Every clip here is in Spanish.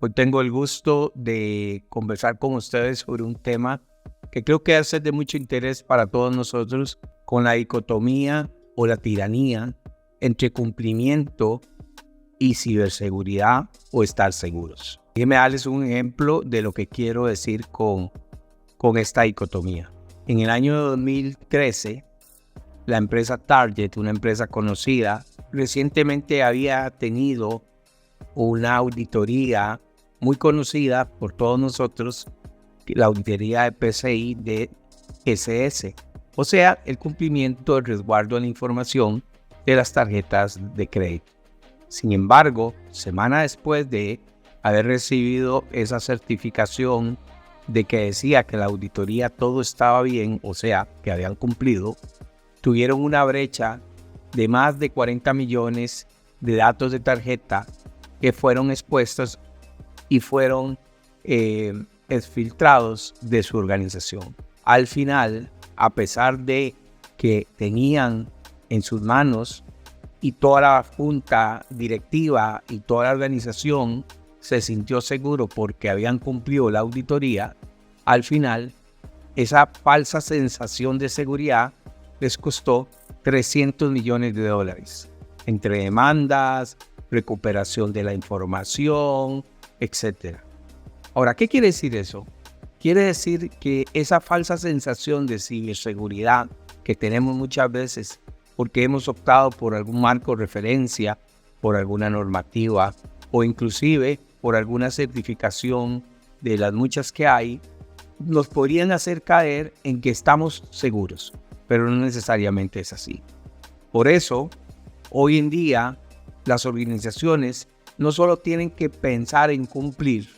Hoy tengo el gusto de conversar con ustedes sobre un tema que creo que es de mucho interés para todos nosotros, con la dicotomía o la tiranía entre cumplimiento y ciberseguridad o estar seguros. Déjenme darles un ejemplo de lo que quiero decir con esta dicotomía. En el año 2013, la empresa Target, una empresa conocida, recientemente había tenido una auditoría muy conocida por todos nosotros, la auditoría de PCI de SS, o sea, el cumplimiento del resguardo de la información de las tarjetas de crédito. Sin embargo, semana después de haber recibido esa certificación de que decía que la auditoría todo estaba bien, o sea, que habían cumplido, tuvieron una brecha de más de 40 millones de datos de tarjeta que fueron expuestos y fueron exfiltrados de su organización. Al final, a pesar de que tenían en sus manos y toda la junta directiva y toda la organización se sintió seguro porque habían cumplido la auditoría, al final esa falsa sensación de seguridad les costó $300 millones entre demandas, recuperación de la información, etc. Ahora, ¿qué quiere decir eso? Quiere decir que esa falsa sensación de ciberseguridad que tenemos muchas veces porque hemos optado por algún marco de referencia, por alguna normativa o inclusive por alguna certificación de las muchas que hay, nos podrían hacer caer en que estamos seguros, pero no necesariamente es así. Por eso, hoy en día, las organizaciones no solo tienen que pensar en cumplir,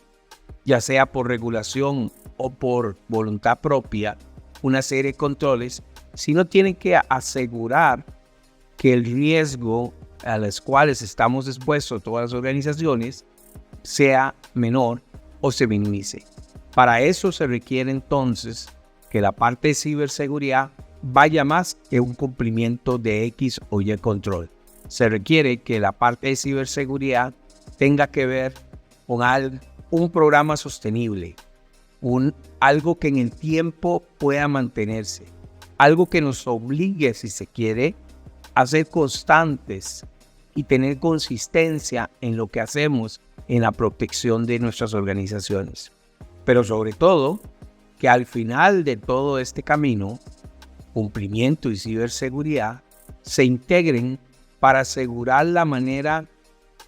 ya sea por regulación o por voluntad propia, una serie de controles, sino tienen que asegurar que el riesgo a los cuales estamos expuestos todas las organizaciones sea menor o se minimice. Para eso se requiere entonces que la parte de ciberseguridad vaya más que un cumplimiento de X o Y control. Se requiere que la parte de ciberseguridad tenga que ver con un programa sostenible, algo que en el tiempo pueda mantenerse, algo que nos obligue, si se quiere, a ser constantes y tener consistencia en lo que hacemos en la protección de nuestras organizaciones. Pero sobre todo, que al final de todo este camino, cumplimiento y ciberseguridad se integren para asegurar la manera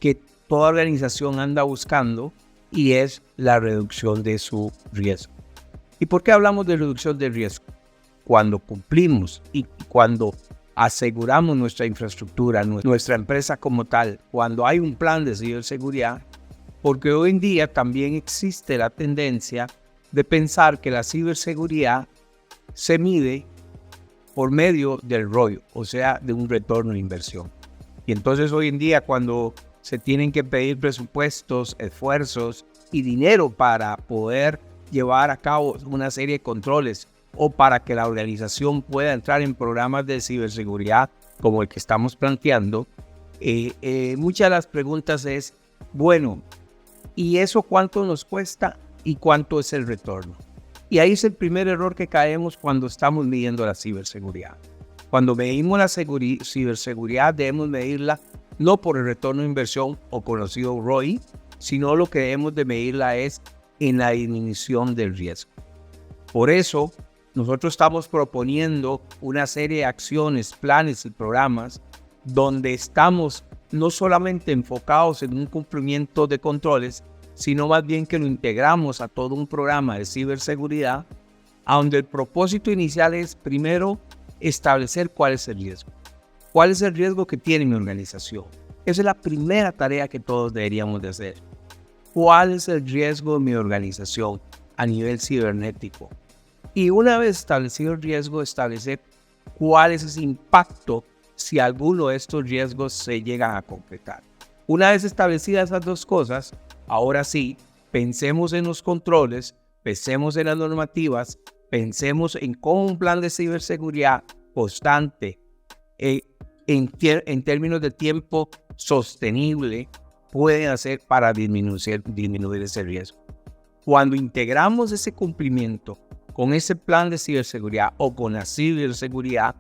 que toda organización anda buscando, y es la reducción de su riesgo. ¿Y por qué hablamos de reducción de riesgo? Cuando cumplimos y cuando aseguramos nuestra infraestructura, nuestra empresa como tal, cuando hay un plan de ciberseguridad, porque hoy en día también existe la tendencia de pensar que la ciberseguridad se mide por medio del ROI, o sea, de un retorno de inversión. Y entonces hoy en día, cuando se tienen que pedir presupuestos, esfuerzos y dinero para poder llevar a cabo una serie de controles o para que la organización pueda entrar en programas de ciberseguridad como el que estamos planteando, muchas de las preguntas es, bueno, ¿y eso cuánto nos cuesta y cuánto es el retorno? Y ahí es el primer error que caemos cuando estamos midiendo la ciberseguridad. Cuando medimos la ciberseguridad debemos medirla no por el retorno de inversión o conocido ROI, sino lo que debemos de medirla es en la disminución del riesgo. Por eso, nosotros estamos proponiendo una serie de acciones, planes y programas donde estamos no solamente enfocados en un cumplimiento de controles, sino más bien que lo integramos a todo un programa de ciberseguridad, a donde el propósito inicial es primero establecer cuál es el riesgo. ¿Cuál es el riesgo que tiene mi organización? Esa es la primera tarea que todos deberíamos de hacer. ¿Cuál es el riesgo de mi organización a nivel cibernético? Y una vez establecido el riesgo, establecer cuál es ese impacto si alguno de estos riesgos se llegan a concretar. Una vez establecidas esas dos cosas, ahora sí, pensemos en los controles, pensemos en las normativas, pensemos en cómo un plan de ciberseguridad constante, en términos de tiempo sostenible, pueden hacer para disminuir ese riesgo. Cuando integramos ese cumplimiento con ese plan de ciberseguridad o con la ciberseguridad,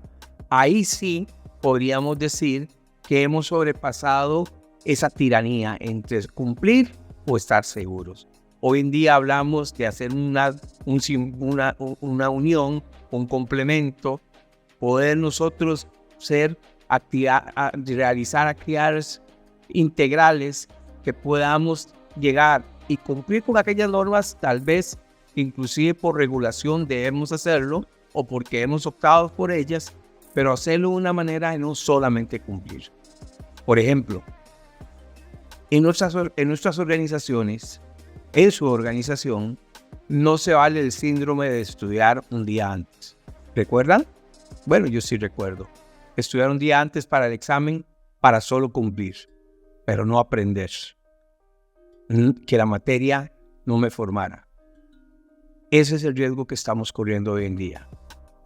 ahí sí podríamos decir que hemos sobrepasado esa tiranía entre cumplir o estar seguros. Hoy en día hablamos de hacer una unión, un complemento, poder nosotros realizar actividades integrales que podamos llegar y cumplir con aquellas normas, tal vez inclusive por regulación debemos hacerlo o porque hemos optado por ellas, pero hacerlo de una manera de no solamente cumplir. Por ejemplo, en nuestras organizaciones, en su organización, no se vale el síndrome de estudiar un día antes. ¿Recuerdan? Bueno, yo sí recuerdo. Estudiar un día antes para el examen para solo cumplir, pero no aprender. Que la materia no me formara. Ese es el riesgo que estamos corriendo hoy en día.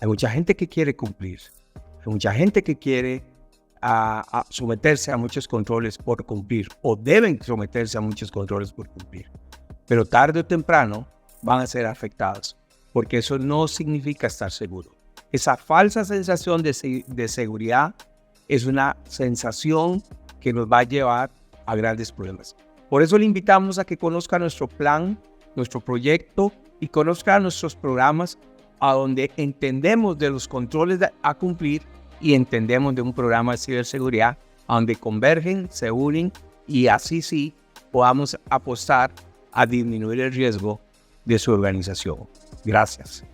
Hay mucha gente que quiere cumplir. Hay mucha gente que quiere someterse a muchos controles por cumplir o deben someterse a muchos controles por cumplir. Pero tarde o temprano van a ser afectados porque eso no significa estar seguro. Esa falsa sensación de seguridad es una sensación que nos va a llevar a grandes problemas. Por eso le invitamos a que conozca nuestro plan, nuestro proyecto y conozca nuestros programas a donde entendemos de los controles a cumplir y entendemos de un programa de ciberseguridad a donde convergen, se unen y así sí podamos apostar a disminuir el riesgo de su organización. Gracias.